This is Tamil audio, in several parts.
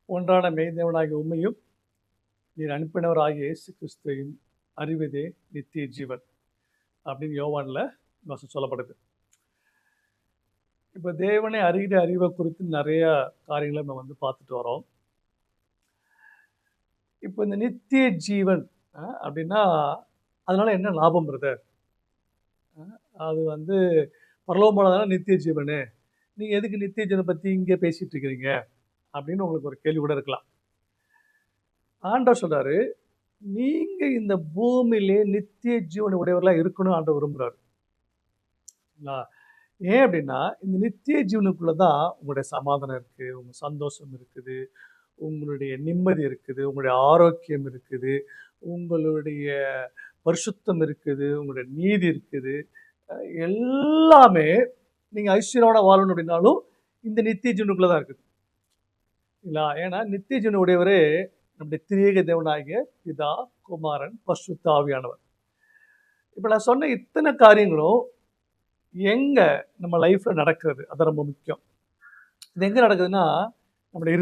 ஒன்றான மெய்தேவனாகிய உம்மையும் நீர் அனுப்பினவராகிய இயேசு கிறிஸ்துவையும் அறிவதே நித்திய ஜீவன் அப்படின்னு யோவான்ல வசனம் சொல்லப்படுது. இப்போ தேவனை அறிகிற அறிவை குறித்து நிறைய காரியங்களை நம்ம பார்த்துட்டு வரோம். இப்போ இந்த நித்திய ஜீவன் அப்படின்னா அதனால என்ன லாபம் பிரதர்? அது பரலோகமானதான நித்திய ஜீவனு, நீங்கள் எதுக்கு நித்திய ஜீவனை பற்றி இங்கே பேசிட்டு இருக்கிறீங்க அப்படின்னு உங்களுக்கு ஒரு கேள்வி கூட இருக்கலாம். ஆண்டவர் சொல்றாரு, நீங்க இந்த பூமியிலே நித்திய ஜீவனை உடையவர்களாக இருக்கணும் ஆண்டவர் விரும்புறாரு. ஏன் அப்படின்னா இந்த நித்திய ஜீவனுக்குள்ளதான் உங்களுடைய சமாதானம் இருக்கு, உங்க சந்தோஷம் இருக்குது, உங்களுடைய நிம்மதி இருக்குது, உங்களுடைய ஆரோக்கியம் இருக்குது, உங்களுடைய பரிசுத்தம் இருக்குது, உங்களுடைய நீதி இருக்குது. எல்லாமே நீங்க ஐஸ்வர்யோட வாழணும் அப்படின்னாலும் இந்த நித்திய ஜீவனுக்குள்ளதான் இருக்குது. இல்லைங்களா? ஏன்னா நித்திய ஜீவன் உடையவரே நம்முடைய திரியேக தேவனாகிய பிதா, குமாரன், பரிசுத்த ஆவியானவர். இப்ப நான் சொன்ன இத்தனை காரியங்களும் எங்க நம்ம லைஃப்ல நடக்கிறது, அது ரொம்ப முக்கியம். இது எங்க நடக்குதுன்னா நம்முடைய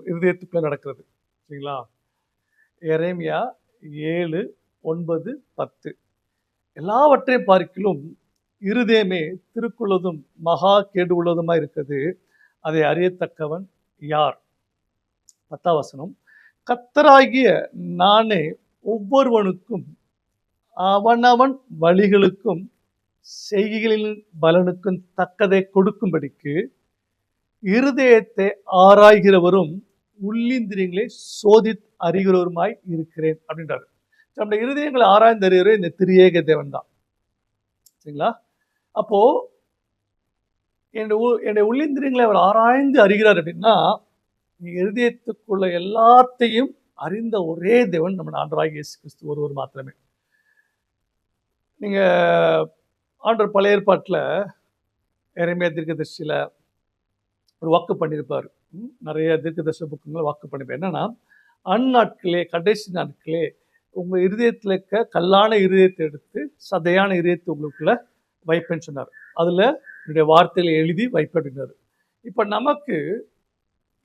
இருதயத்துக்குள்ள நடக்கிறது. சரிங்களா? எரேமியா 7:9-10 எல்லாவற்றையும் பார்க்கிலும் இருதயமே திருக்குள்ளதும் மகா கேடு உள்ளதுமா இருக்குது, அதை அறியத்தக்கவன் யார்? 10ஆம் வசனம், கர்த்தராகிய நானே ஒவ்வொருவனுக்கும் அவனவன் வழிகளுக்கும் செய்கைகளின் பலனுக்கும் தக்கதை கொடுக்கும்படிக்கு இருதயத்தை ஆராய்கிறவரும் உள்ளிந்திரியங்களை சோதி அறிகிறவருமாய் இருக்கிறேன் அப்படின்றாரு. நம்முடைய இருதயங்களை ஆராய்ந்து அறிகிறவர் இந்த திரியேக தேவன் தான். சரிங்களா? அப்போ என்னுடைய உள்ளிந்திரியங்களை அவர் ஆராய்ந்து அறிகிறார் அப்படின்னா இருதயத்துக்குள்ள எல்லாத்தையும் அறிந்த ஒரே தேவன் நம்ம ஆண்டவராகிய இயேசு கிறிஸ்து ஒருவர் மாத்திரமே. நீங்க ஆண்டவர் பழைய ஏற்பாட்டில் எரேமியா தீர்க்கதரிசியில ஒரு வாக்கு பண்ணியிருப்பார். நிறைய தீர்க்கதரிசன புக்குங்களை வாக்கு பண்ணியிருப்பார். என்னன்னா, அந்நாட்களே, கடைசி நாட்களே உங்கள் இருதயத்தில் இருக்க கல்லான இருதயத்தை எடுத்து சதையான இருதயத்தை உங்களுக்குள்ள வைப்பேன்னு சொன்னார். அதில் என்னுடைய வார்த்தைகளை எழுதி வைப்பேன் அப்படின்னாரு. இப்போ நமக்கு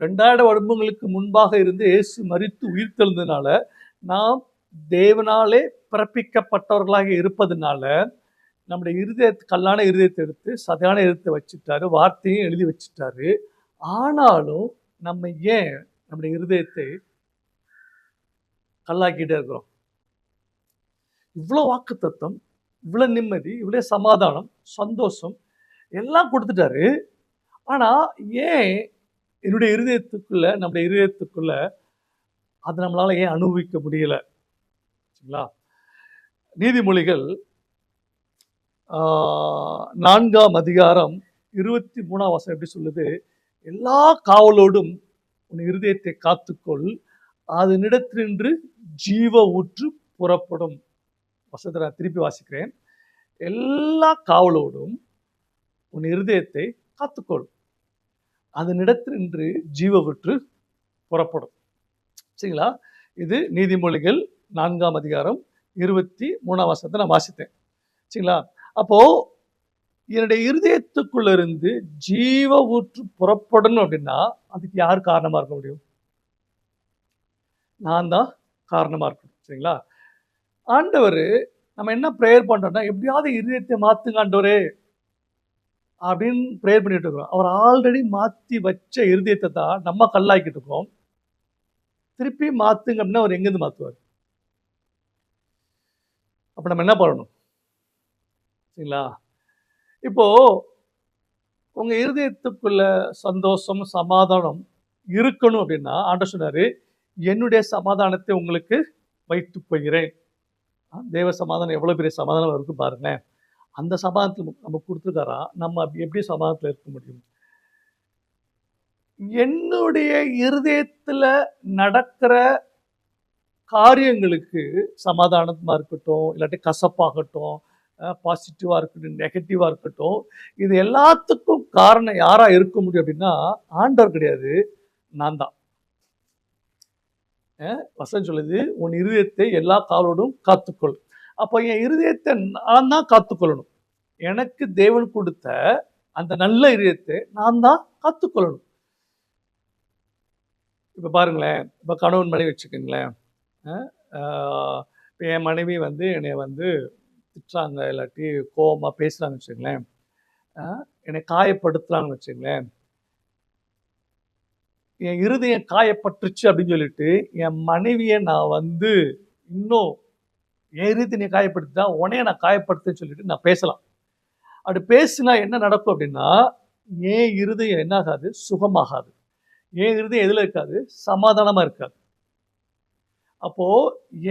2000 வருடங்களுக்கு முன்பாக இருந்து இயேசு மரித்து உயிர் தெழுந்ததுனால நாம் தேவனாலே பிறப்பிக்கப்பட்டவர்களாக இருப்பதனால நம்முடைய கல்லான இருதயத்தை எடுத்து சதையான இருதயத்தை வச்சுட்டாரு, வார்த்தையும் எழுதி வச்சுட்டாரு. ஆனாலும் நம்ம ஏன் நம்முடைய இருதயத்தை கல்லாக்கிட்டே இருக்கிறோம்? இவ்வளோ வாக்கு தத்துவம், இவ்வளோ நிம்மதி, இவ்வளோ சமாதானம், சந்தோஷம் எல்லாம் கொடுத்துட்டாரு. ஆனால் ஏன் என்னுடைய இருதயத்துக்குள்ள நம்முடைய இருதயத்துக்குள்ள அதை நம்மளால ஏன் அனுபவிக்க முடியல? சரிங்களா? நீதிமொழிகள் 4ஆம் அதிகாரம் 23ஆம் வசனம் எப்படி சொல்லுது? எல்லா காவலோடும் உன் இருதயத்தை காத்துக்கொள், அதனிடத்தினின்று ஜீவ ஊற்று புறப்படும். வசனத்தை நான் திருப்பி வாசிக்கிறேன். எல்லா காவலோடும் உன் இருதயத்தை காத்துக்கொள், அதனிடத்தினின்று ஜீவ ஊற்று புறப்படும். சரிங்களா? இது நீதிமொழிகள் 4ஆம் அதிகாரம் 23ஆம் வசனத்தை நான் வாசித்தேன். சரிங்களா? அப்போ என்னுடைய இருதயத்துக்குள்ள இருந்து ஜீவ ஊற்று புறப்படணும் அப்படின்னா அதுக்கு யார் காரணமா இருக்க முடியும்? நான் தான் காரணமா இருக்கணும். சரிங்களா? ஆண்டவர் நம்ம என்ன ப்ரேயர் பண்றோம்னா, எப்படியாவது இருதயத்தை மாத்துங்க ஆண்டவரே அப்படின்னு ப்ரேயர் பண்ணிட்டு இருக்கோம். அவர் ஆல்ரெடி மாற்றி வச்ச இருதயத்தை தான் நம்ம கல்லாக்கிட்டு இருக்கோம். திருப்பி மாத்துங்க அப்படின்னா அவர் எங்கேருந்து மாற்றுவார்? அப்போ நம்ம என்ன பண்ணணும்? சரிங்களா? இப்போ உங்க இருதயத்துக்குள்ள சந்தோஷம் சமாதானம் இருக்கணும் அப்படின்னா ஆண்டவர் சொன்னாரு, என்னுடைய சமாதானத்தை உங்களுக்கு வைத்து போகிறேன். தேவ சமாதானம் எவ்வளவு பெரிய சமாதானம் இருக்கு பாருங்க. அந்த சமாதானத்தில் நம்ம கொடுத்துருக்காரா, நம்ம எப்படி சமாதானத்தில் இருக்க முடியும்? என்னுடைய இருதயத்துல நடக்கிற காரியங்களுக்கு சமாதானமா இருக்கட்டும், இல்லாட்டி கசப்பாகட்டும், பாசிட்டிவா இருக்கட்டும், நெகட்டிவா இருக்கட்டும், இது எல்லாத்துக்கும் காரணம் யாரா இருக்க முடியும் அப்படின்னா ஆண்டவர் கிடையாது, நான் தான். வசனம் சொல்லுது, உன் இருதயத்தை எல்லா காவலோடும் காத்துக்கொள். அப்போ என் இருதயத்தை நான் தான் காத்துக்கொள்ளணும். எனக்கு தேவன் கொடுத்த அந்த நல்ல இருதயத்தை நான் தான் காத்துக்கொள்ளணும். இப்போ பாருங்களேன், இப்போ கணவன் மனைவி வச்சுக்கோங்களேன். இப்போ என் மனைவி வந்து என்னை வந்து திட்டுறாங்க, இல்லாட்டி கோவமாக பேசுகிறாங்கன்னு வச்சுக்கோங்களேன், என்னை காயப்படுத்துகிறாங்கன்னு வச்சுக்கோங்களேன், என் இருதயம் காயப்பட்டுருச்சு அப்படின்னு சொல்லிட்டு என் மனைவியை நான் வந்து இன்னும் என் இருதயம் நீ காயப்படுத்திட்டா உனைய நான் காயப்படுத்துன்னு சொல்லிட்டு நான் பேசலாம். அப்படி பேசினா என்ன நடக்கும் அப்படின்னா, என் இருதயம் என்ன ஆகாது, சுகமாகாது. என் இருதயம் எதில் இருக்காது, சமாதானமாக இருக்காது. அப்போ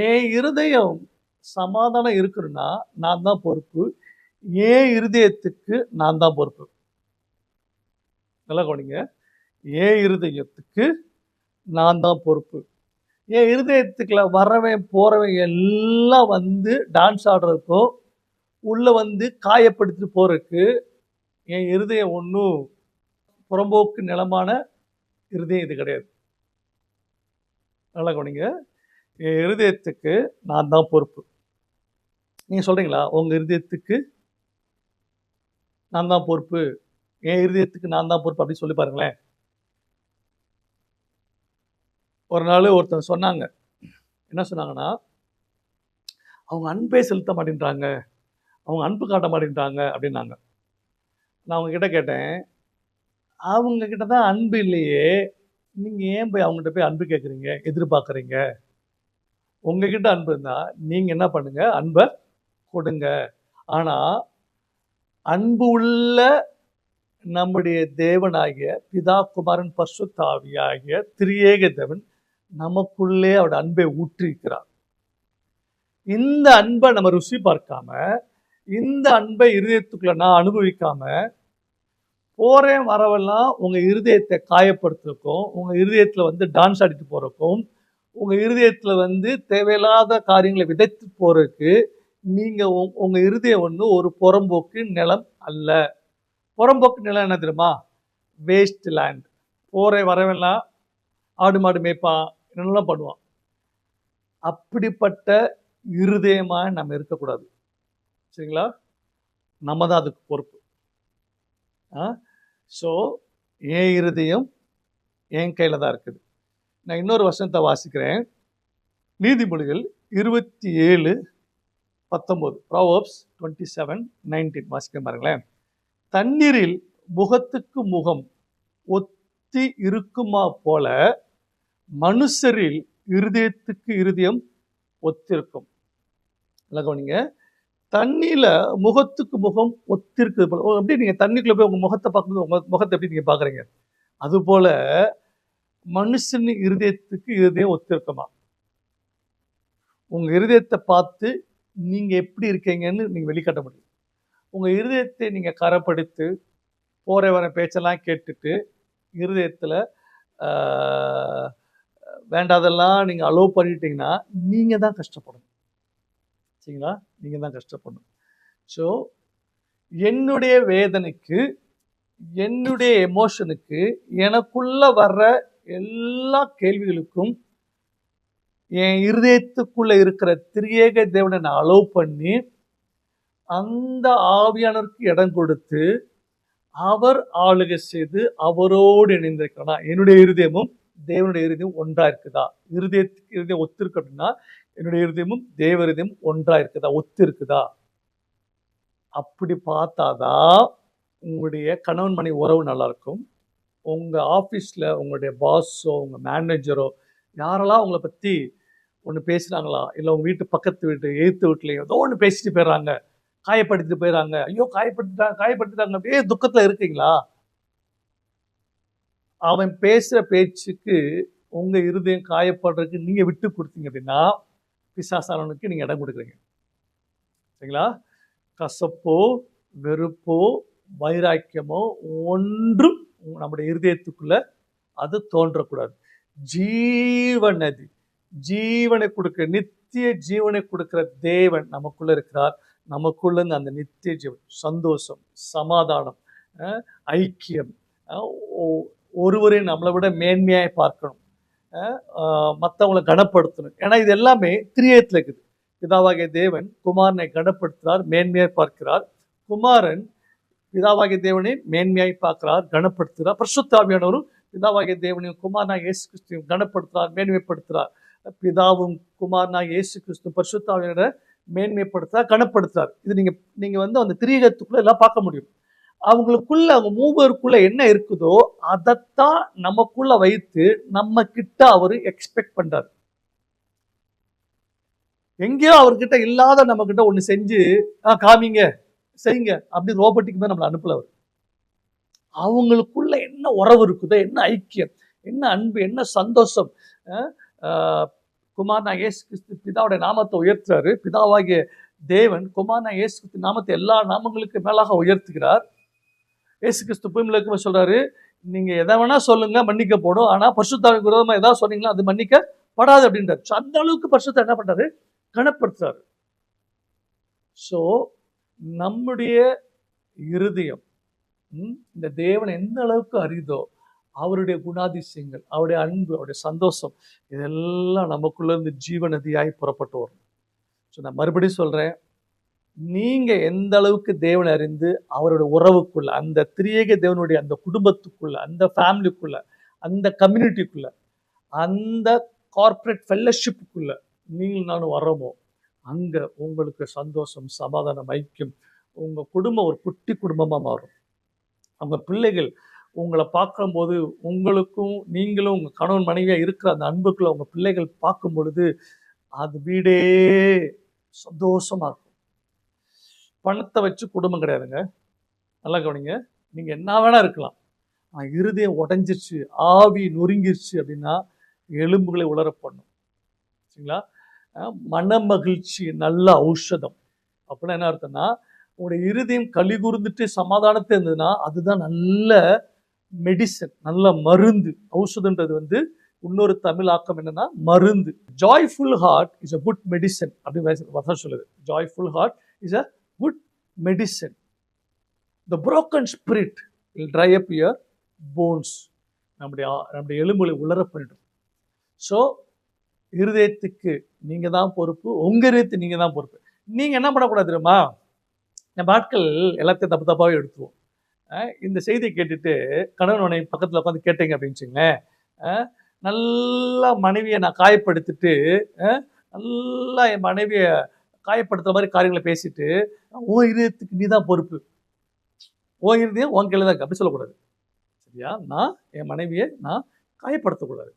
என் இருதயம் சமாதானம் இருக்குன்னா நான் தான் பொறுப்பு. என் இருதயத்துக்கு நான் தான் பொறுப்பு. நல்லா கவனிங்க. என் இருதயத்துக்கு நான் தான் பொறுப்பு. என் இருதயத்துக்குள்ள வரவன் போறவன் எல்லாம் வந்து டான்ஸ் ஆடுறதுக்கும் உள்ள வந்து காயப்படுத்திட்டு போறதுக்கு என் இருதயம் ஒன்றும் புறம்போக்கு நிலமான இருதயம் இது கிடையாது. நல்லா கவனிங்க. என் இருதயத்துக்கு நான் தான் பொறுப்பு. நீங்க சொல்றீங்களா, உங்க இருதயத்துக்கு நான் தான் பொறுப்பு, என் இருதயத்துக்கு நான் தான் பொறுப்பு அப்படின்னு சொல்லி பாருங்களேன். ஒரு நாள் ஒருத்தர் சொன்னாங்க, என்ன சொன்னாங்கன்னா, அவங்க அன்பே செலுத்த மாட்டேன்றாங்க, அவங்க அன்பு காட்ட மாட்டேன்றாங்க அப்படின்னாங்க. நான் அவங்க கிட்ட கேட்டேன், அவங்க கிட்ட தான் அன்பு இல்லையே, நீங்க ஏன் போய் அவங்ககிட்ட போய் அன்பு கேட்குறீங்க, எதிர்பார்க்குறீங்க? உங்ககிட்ட அன்பு இருந்தா நீங்க என்ன பண்ணுங்க, அன்பை கொடுங்க. ஆனா அன்பு உள்ள நம்முடைய தேவனாகிய பிதா குமாரன் பரிசுத்த ஆவியாகிய திரியேக தேவன் நமக்குள்ளே அவருடைய அன்பை ஊற்றிருக்கிறார். இந்த அன்பை நம்ம ருசி பார்க்காம, இந்த அன்பை இருதயத்துக்குள்ள நான் அனுபவிக்காம போறேன் வரவெல்லாம் உங்க இருதயத்தை காயப்படுத்துறதுக்கும், உங்க இருதயத்துல வந்து டான்ஸ் ஆடிட்டு போறதுக்கும், உங்க இருதயத்துல வந்து தேவையில்லாத காரியங்களை விதைத்து போறதுக்கு நீங்க உங்க இருதயம் ஒன்று ஒரு புறம்போக்கு நிலம் அல்ல. புறம்போக்கு நிலம் என்ன தெரியுமா, வேஸ்ட் லேண்ட். போறேன் வரவெல்லாம் ஆடு மாடு மேய்ப்பான், என்னெல்லாம் பண்ணுவான். அப்படிப்பட்ட இருதயமாக நம்ம இருக்கக்கூடாது. சரிங்களா? நம்ம தான் அதுக்கு பொறுப்பு. ஸோ என் இருதயம் என் கையில் தான் இருக்குது. நான் இன்னொரு வசனத்தை வாசிக்கிறேன். நீதிமொழிகள் 27:19, Proverbs 27:19 வாசிக்க பாருங்களேன். தண்ணீரில் முகத்துக்கு முகம் ஒத்தி இருக்குமா போல மனுஷரில் இருதயத்துக்கு இருதயம் ஒத்திருக்கும். கவனிங்க. தண்ணியில முகத்துக்கு முகம் ஒத்திருக்கு போல. எப்படி நீங்க தண்ணிக்குள்ள போய் உங்க முகத்தை பார்க்கும்போது உங்க முகத்தை எப்படி நீங்க பாக்குறீங்க, அது போல மனுஷன் இருதயத்துக்கு இருதயம் ஒத்திருக்குமா. உங்க இருதயத்தை பார்த்து நீங்க எப்படி இருக்கீங்கன்னு நீங்க வெளிக்காட்ட முடியும். உங்க இருதயத்தை நீங்க கரைப்படுத்து போற வர பேச்செல்லாம் கேட்டுட்டு இருதயத்துல வேண்டாதெல்லாம் நீங்க அலோவ் பண்ணிட்டீங்கன்னா நீங்க தான் கஷ்டப்படணும். சரிங்களா? நீங்க தான் கஷ்டப்படணும். ஸோ என்னுடைய வேதனைக்கு, என்னுடைய எமோஷனுக்கு, எனக்குள்ள வர்ற எல்லா கேள்விகளுக்கும் என் இருதயத்துக்குள்ள இருக்கிற திரியேக தேவனை நான் அலோவ் பண்ணி அந்த ஆவியானவருக்கு இடம் கொடுத்து அவர் ஆளுகை செய்து அவரோடு இணைந்திருக்கிறேன். என்னுடைய இருதயமும் தேவனுடைய இருதயம் ஒன்றா இருக்குதா? இருதயத்துக்கு இருதயம் ஒத்து இருக்கு அப்படின்னா என்னுடைய இருதயமும் தேவ இருதயம் ஒன்றா இருக்குதா, ஒத்து இருக்குதா? அப்படி பார்த்தாதான் உங்களுடைய கணவன் மனைவி உறவு நல்லா இருக்கும். உங்க ஆஃபீஸில் உங்களுடைய பாஸோ உங்க மேனேஜரோ யாரெல்லாம் உங்களை பற்றி ஒன்று பேசுகிறாங்களா, இல்லை உங்கள் வீட்டு பக்கத்து வீட்டு எய்த்து வீட்டுலையும் ஏதோ ஒன்று பேசிட்டு போயிடுறாங்க, காயப்படுத்திட்டு போயிடறாங்க, ஐயோ காயப்படுத்திட்டாங்க அப்படியே துக்கத்தில் இருக்கீங்களா? அவன் பேசுகிற பேச்சுக்கு உங்கள் இருதயம் காயப்படுறதுக்கு நீங்கள் விட்டு கொடுத்தீங்க அப்படின்னா பிசாசானவனுக்கு நீங்கள் இடம் கொடுக்குறீங்க. சரிங்களா? கசப்போ வெறுப்போ வைராக்கியமோ ஒன்றும் நம்முடைய இருதயத்துக்குள்ள அது தோன்றக்கூடாது. ஜீவநதி, ஜீவனை கொடுக்கிற, நித்திய ஜீவனை கொடுக்கிற தேவன் நமக்குள்ள இருக்கிறார். நமக்குள்ள அந்த நித்திய ஜீவன், சந்தோஷம், சமாதானம், ஐக்கியம், ஒருவரையும் நம்மளை விட மேன்மையாய் பார்க்கணும், மற்றவங்களை கனப்படுத்தணும். ஏன்னா இது எல்லாமே திரியத்தில் இருக்குது. பிதாவாகிய தேவன் குமாரனை கனப்படுத்துகிறார், மேன்மையாய் பார்க்கிறார். குமாரன் பிதாவாகிய தேவனை மேன்மையாய் பார்க்கிறார், கனப்படுத்துகிறார். பரிசுத்த ஆவியானவரும் பிதாவாகிய தேவனையும் குமாரனாகிய இயேசு கிறிஸ்துவையும் கனப்படுத்துறார், மேன்மைப்படுத்துறார். பிதாவும் குமாரனாகிய இயேசு கிறிஸ்து பரிசுத்தாவியரை மேன்மைப்படுத்துறார், கனப்படுத்துறார். இது நீங்க நீங்க வந்து அந்த திரியகத்துக்குள்ள எல்லாம் பார்க்க முடியும். அவங்களுக்குள்ள, அவங்க மூவருக்குள்ள என்ன இருக்குதோ அதைத்தான் நமக்குள்ள வைத்து நம்ம கிட்ட அவரு எக்ஸ்பெக்ட் பண்றாரு. எங்கேயோ அவர்கிட்ட இல்லாத நம்ம கிட்ட ஒண்ணு செஞ்சு காமிங்க, செய்யுங்க அப்படி ரோபோட்டிக் தான் நம்மளை அனுப்பல அவர். அவங்களுக்குள்ள என்ன உறவு இருக்குதோ, என்ன ஐக்கியம், என்ன அன்பு, என்ன சந்தோஷம். குமாரனாகிய இயேசு கிறிஸ்து பிதாவுடைய நாமத்தை உயர்த்துறாரு. பிதாவாகிய தேவன் குமாரனாகிய இயேசு கிறிஸ்து நாமத்தை எல்லா நாமங்களுக்கு மேலாக உயர்த்துகிறார். இயேசு கிறிஸ்து பூமியில இருக்கும்போது சொல்றாரு, நீங்க எதை வேணா சொல்லுங்க, மன்னிக்கப்படும். ஆனா பரிசுத்தாவிக்கு விரோதமா ஏதாவது சொன்னீங்களா அது மன்னிக்கப்படாது அப்படின்றாரு. அந்த அளவுக்கு பரிசுத்த என்ன பண்றாரு, கனப்படுத்துறாரு. சோ நம்முடைய இருதயம் இந்த தேவன் எந்த அளவுக்கு அறிதோ, அவருடைய குணாதிசயங்கள், அவருடைய அன்பு, அவருடைய சந்தோஷம், இதெல்லாம் நமக்குள்ள இருந்து ஜீவ நதியாய் புறப்பட்டு வரும். ஸோ நான் மறுபடியும் சொல்றேன், நீங்க எந்த அளவுக்கு தேவனை அறிந்து அவருடைய உறவுக்குள்ள, அந்த திரியேக தேவனுடைய அந்த குடும்பத்துக்குள்ள, அந்த ஃபேமிலிக்குள்ள, அந்த கம்யூனிட்டிக்குள்ள, அந்த கார்ப்பரேட் ஃபெல்லோஷிப்புக்குள்ள நீங்கள் நானும் வரோமோ, அங்க உங்களுக்கு சந்தோஷம், சமாதானம், ஐக்கியம், உங்க குடும்பம் ஒரு குட்டி குடும்பமா மாறும். அவங்க பிள்ளைகள் உங்களை பார்க்கும்போது, உங்களுக்கும் நீங்களும் உங்க கணவன் மனைவியா இருக்கிற அந்த அன்புக்குள்ள உங்க பிள்ளைகள் பார்க்கும் பொழுது அது வீடே சந்தோஷமா இருக்கும். பணத்தை வச்சு குடும்பம் கிடையாதுங்க. நல்லா கவனிங்க. நீங்க என்ன வேணா இருக்கலாம். இருதயம் உடைஞ்சிருச்சு, ஆவி நொறுங்கிருச்சு அப்படின்னா எலும்புகளை உலர பண்ணும். சரிங்களா? மன மகிழ்ச்சி நல்ல ஔஷதம். அப்படின்னா என்ன அர்த்தம்னா, உங்களுடைய இருதயம் களி கூர்ந்துட்டு சமாதானத்தை இருந்ததுன்னா அதுதான் நல்ல மெடிசன், நல்ல மருந்து. ஔஷதன்றது வந்து இன்னொரு தமிழ் ஆக்கம் என்னன்னா மருந்து. Joyful heart is a good medicine அப்படின்னு சொல்லுது. Joyful heart is a good medicine. The broken spirit will dry up your bones. நம்முடைய எலும்புகளை உலர பண்ணிடும். ஸோ இருதயத்துக்கு நீங்க தான் பொறுப்பு, உங்க இருதயத்துக்கு நீங்க தான் பொறுப்பு. நீங்க என்ன பண்ணக்கூடாது தெரியுமா? நம்ம ஆட்கள் எல்லாத்தையும் தப்பு தப்பாவே எடுத்துவோம். இந்த செய்தியை கேட்டுட்டு கணவன் மனைவி பக்கத்தில் உட்காந்து கேட்டீங்க அப்படின்னு வச்சுங்களேன், நல்லா மனைவியை நான் காயப்படுத்திட்டு, நல்லா என் மனைவியை காயப்படுத்துற மாதிரி காரியங்களை பேசிட்டு, ஓ இருதயத்துக்கு நீ தான் பொறுப்பு, ஓ இருதயம் உன் கையில தான் இருக்கு அப்படி சொல்லக்கூடாது. சரியா? நான் என் மனைவியை நான் காயப்படுத்தக்கூடாது.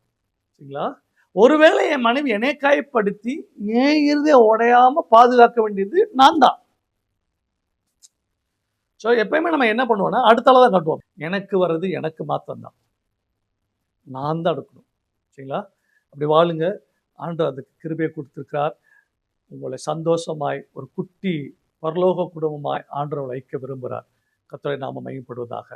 சரிங்களா? ஒருவேளை என் மனைவி என்னை காயப்படுத்தி என் இருதயம் உடையாம பாதுகாக்க வேண்டியது நான் தான். ஸோ எப்பயுமே நம்ம என்ன பண்ணுவோம்னா அடுத்தால தான் காட்டுவோம். எனக்கு வர்றது எனக்கு மாத்திரம்தான், நான் தான் எடுக்கணும். சரிங்களா? அப்படி வாழுங்க. ஆண்டவர் அதுக்கு கிருபையை கொடுத்திருக்கிறார். உங்களை சந்தோஷமாய் ஒரு குட்டி பரலோக குடும்பமாய் ஆண்டவர் வைக்க விரும்புகிறார். கர்த்தருடைய நாமம் மகிமைப்படுவதாக.